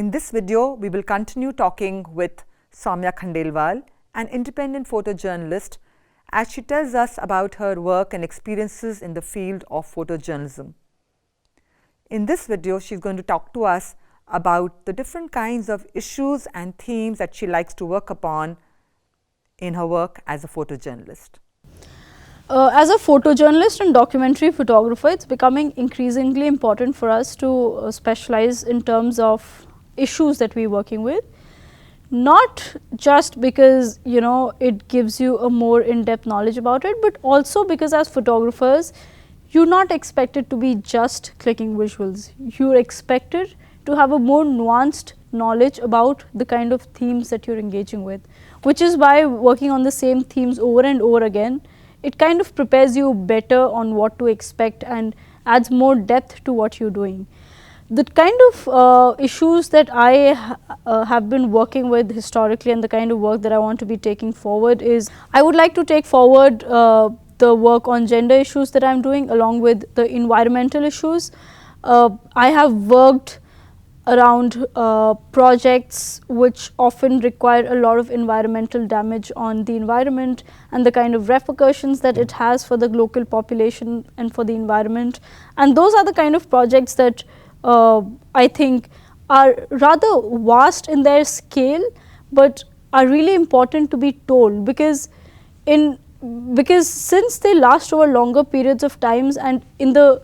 In this video, we will continue talking with Soumya Khandelwal, an independent photojournalist, as she tells us about her work and experiences in the field of photojournalism. In this video, she's going to talk to us about the different kinds of issues and themes that she likes to work upon in her work as a photojournalist. As a photojournalist and documentary photographer, it's becoming increasingly important for us to specialize in terms of issues that we're working with. Not just because it gives you a more in-depth knowledge about it, but also because as photographers, you're not expected to be just clicking visuals. You're expected to have a more nuanced knowledge about the kind of themes that you're engaging with, which is why working on the same themes over and over again, it kind of prepares you better on what to expect and adds more depth to what you're doing. The kind of issues that I have been working with historically and the kind of work that I want to be taking forward is, I would like to take forward the work on gender issues that I'm doing along with the environmental issues. I have worked around projects which often require a lot of environmental damage on the environment and the kind of repercussions that it has for the local population and for the environment. And those are the kind of projects that I think are rather vast in their scale, but are really important to be told because since they last over longer periods of times and in the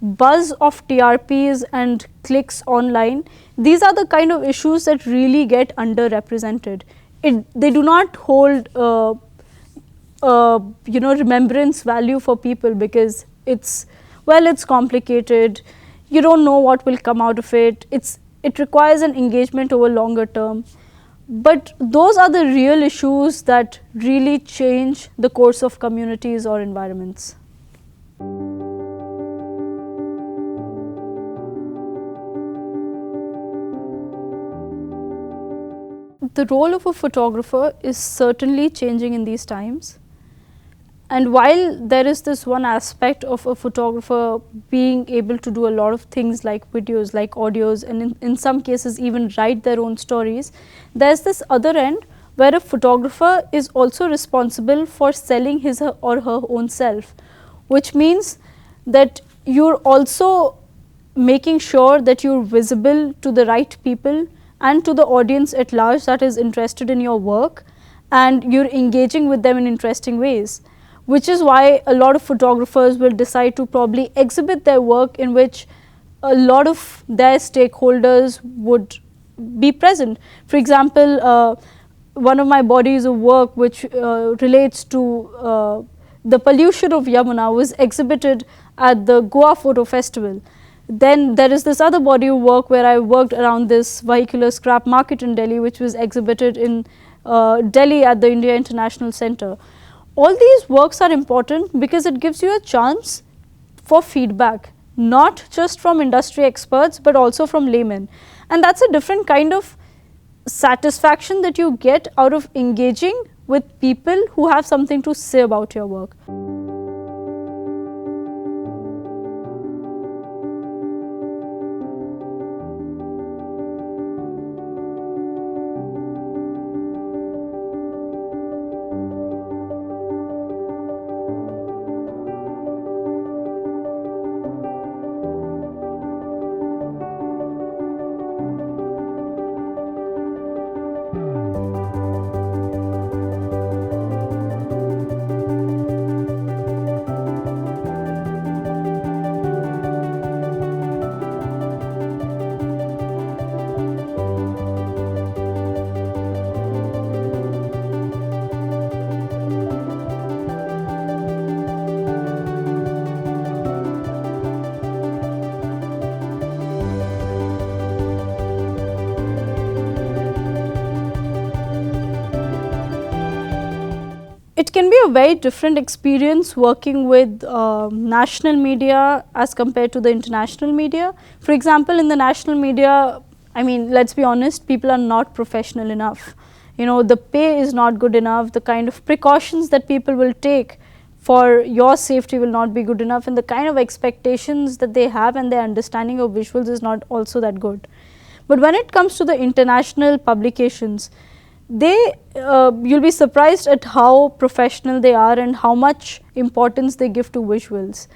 buzz of TRPs and clicks online, these are the kind of issues that really get underrepresented. They do not hold remembrance value for people because it's complicated. You don't know what will come out of it. It requires an engagement over longer term. But those are the real issues that really change the course of communities or environments. The role of a photographer is certainly changing in these times. And while there is this one aspect of a photographer being able to do a lot of things like videos, like audios, and in some cases even write their own stories, there's this other end where a photographer is also responsible for selling his or her own self, which means that you're also making sure that you're visible to the right people and to the audience at large that is interested in your work, and you're engaging with them in interesting ways. Which is why a lot of photographers will decide to probably exhibit their work in which a lot of their stakeholders would be present. For example, one of my bodies of work which relates to the pollution of Yamuna was exhibited at the Goa Photo Festival. Then there is this other body of work where I worked around this vehicular scrap market in Delhi, which was exhibited in Delhi at the India International Center. All these works are important because it gives you a chance for feedback, not just from industry experts, but also from laymen. And that's a different kind of satisfaction that you get out of engaging with people who have something to say about your work. It can be a very different experience working with national media as compared to the international media. For example, in the national media, I mean, let's be honest, people are not professional enough. The pay is not good enough, the kind of precautions that people will take for your safety will not be good enough, and the kind of expectations that they have and their understanding of visuals is not also that good. But when it comes to the international publications, you'll be surprised at how professional they are and how much importance they give to visuals.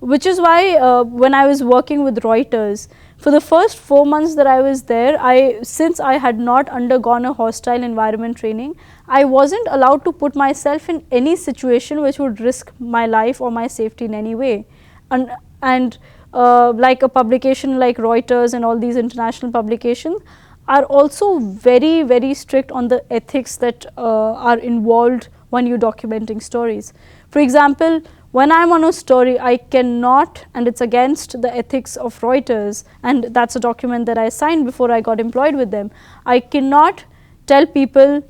Which is why when I was working with Reuters, for the first 4 months that I was there, since I had not undergone a hostile environment training, I wasn't allowed to put myself in any situation which would risk my life or my safety in any way. And like a publication like Reuters and all these international publications are also very, very strict on the ethics that are involved when you're documenting stories. For example, when I'm on a story, I cannot, and it's against the ethics of Reuters, and that's a document that I signed before I got employed with them, I cannot tell people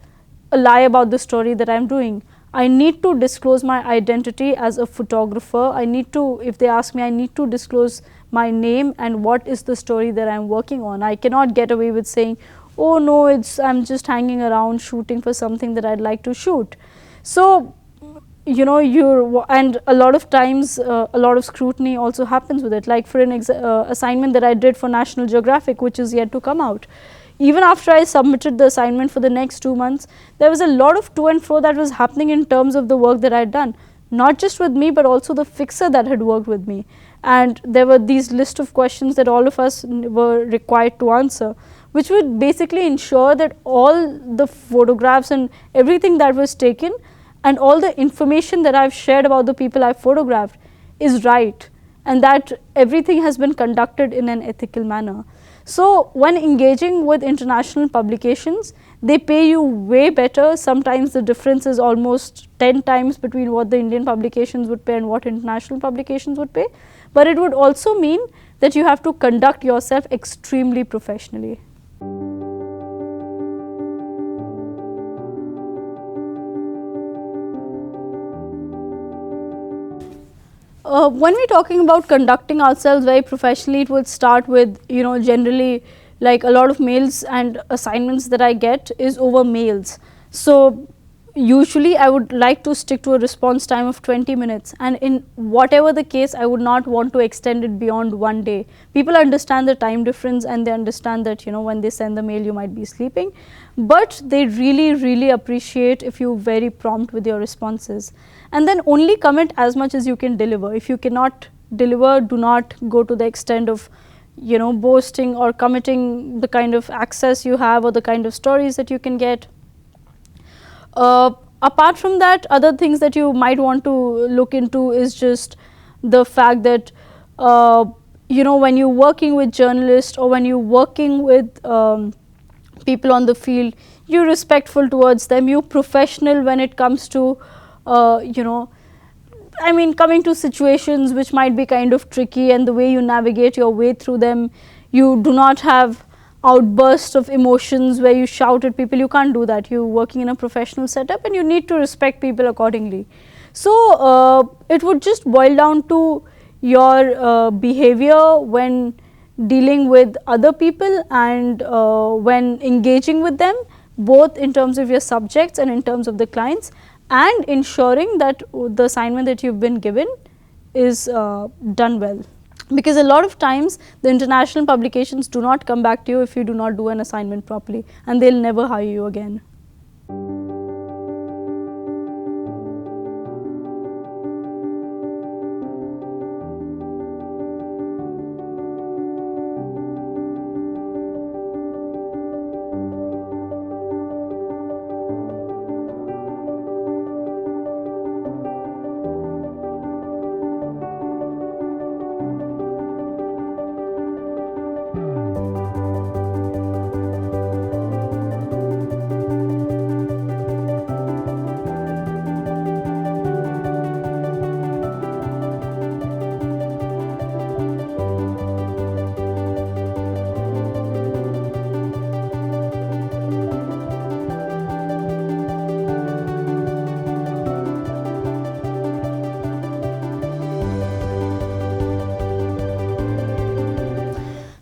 a lie about the story that I'm doing. I need to disclose my identity as a photographer. I need to, if they ask me, I need to disclose my name and what is the story that I'm working on. I cannot get away with saying, oh no, I'm just hanging around shooting for something that I'd like to shoot. So, you know, and a lot of times a lot of scrutiny also happens with it, like for an assignment that I did for National Geographic, which is yet to come out. Even after I submitted the assignment for the next 2 months, there was a lot of to and fro that was happening in terms of the work that I had done, not just with me, but also the fixer that had worked with me. And there were these list of questions that all of us were required to answer, which would basically ensure that all the photographs and everything that was taken and all the information that I've shared about the people I've photographed is right, and that everything has been conducted in an ethical manner. So, when engaging with international publications, they pay you way better. Sometimes the difference is almost 10 times between what the Indian publications would pay and what international publications would pay. But it would also mean that you have to conduct yourself extremely professionally. When we're talking about conducting ourselves very professionally, it would start with, you know, generally like a lot of mails and assignments that I get is over mails. So, usually I would like to stick to a response time of 20 minutes, and in whatever the case, I would not want to extend it beyond 1 day. People understand the time difference and they understand that, you know, when they send the mail you might be sleeping, but they really, really appreciate if you're very prompt with your responses. And then only commit as much as you can deliver. If you cannot deliver, do not go to the extent of, you know, boasting or committing the kind of access you have or the kind of stories that you can get. Apart from that, other things that you might want to look into is just the fact that, you know, when you're working with journalists or when you're working with people on the field, you're respectful towards them, you're professional when it comes to, you know, I mean, coming to situations which might be kind of tricky, and the way you navigate your way through them. You do not have outbursts of emotions where you shout at people. You can't do that. You're working in a professional setup and you need to respect people accordingly. So, it would just boil down to your behavior when dealing with other people and when engaging with them, both in terms of your subjects and in terms of the clients, and ensuring that the assignment that you've been given is done well. Because a lot of times the international publications do not come back to you if you do not do an assignment properly, and they'll never hire you again.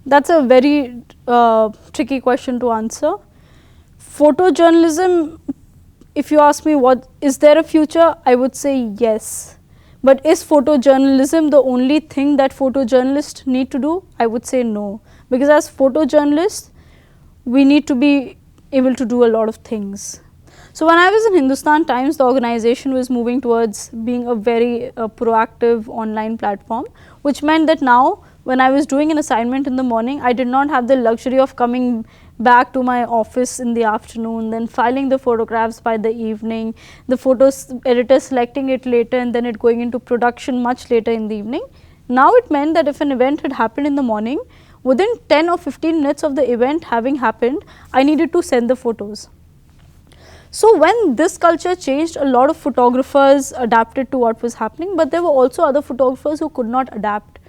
That's a very tricky question to answer. Photojournalism, if you ask me what is there a future, I would say yes. But is photojournalism the only thing that photojournalists need to do? I would say no. Because as photojournalists, we need to be able to do a lot of things. So when I was in Hindustan Times, the organization was moving towards being a very proactive online platform, which meant that now when I was doing an assignment in the morning, I did not have the luxury of coming back to my office in the afternoon, then filing the photographs by the evening, the photos editor selecting it later and then it going into production much later in the evening. Now it meant that if an event had happened in the morning, within 10 or 15 minutes of the event having happened, I needed to send the photos. So when this culture changed, a lot of photographers adapted to what was happening, but there were also other photographers who could not adapt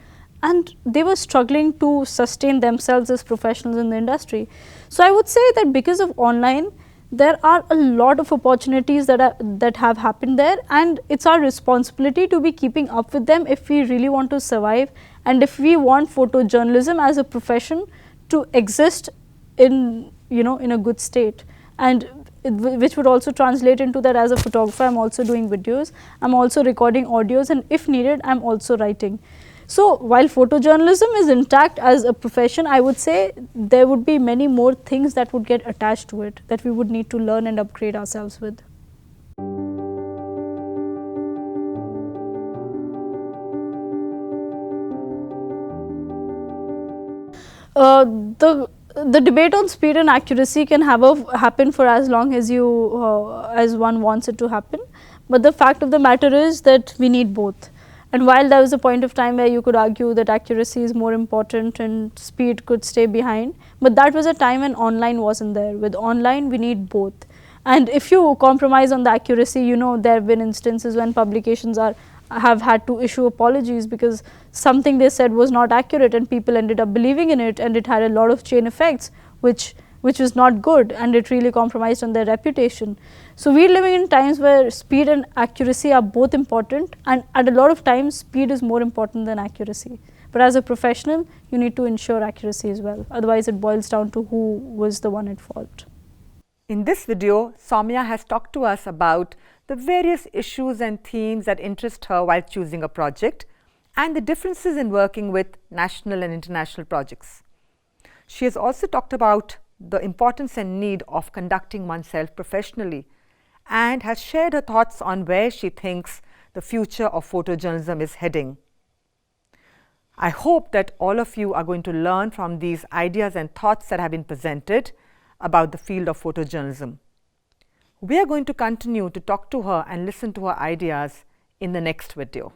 and they were struggling to sustain themselves as professionals in the industry. So I would say that because of online, there are a lot of opportunities that have happened there, and it's our responsibility to be keeping up with them if we really want to survive and if we want photojournalism as a profession to exist in a good state, and which would also translate into that as a photographer I'm also doing videos, I'm also recording audios, and if needed I'm also writing. So while photojournalism is intact as a profession, I would say there would be many more things that would get attached to it that we would need to learn and upgrade ourselves with. The debate on speed and accuracy can happen for as long as as one wants it to happen, but the fact of the matter is that we need both. And while there was a point of time where you could argue that accuracy is more important and speed could stay behind, but that was a time when online wasn't there. With online, we need both. And if you compromise on the accuracy, there have been instances when publications have had to issue apologies because something they said was not accurate and people ended up believing in it, and it had a lot of chain effects which was not good, and it really compromised on their reputation. So we're living in times where speed and accuracy are both important, and at a lot of times speed is more important than accuracy. But as a professional, you need to ensure accuracy as well, otherwise it boils down to who was the one at fault. In this video, Soumya has talked to us about the various issues and themes that interest her while choosing a project, and the differences in working with national and international projects. She has also talked about the importance and need of conducting oneself professionally, and has shared her thoughts on where she thinks the future of photojournalism is heading. I hope that all of you are going to learn from these ideas and thoughts that have been presented about the field of photojournalism. We are going to continue to talk to her and listen to her ideas in the next video.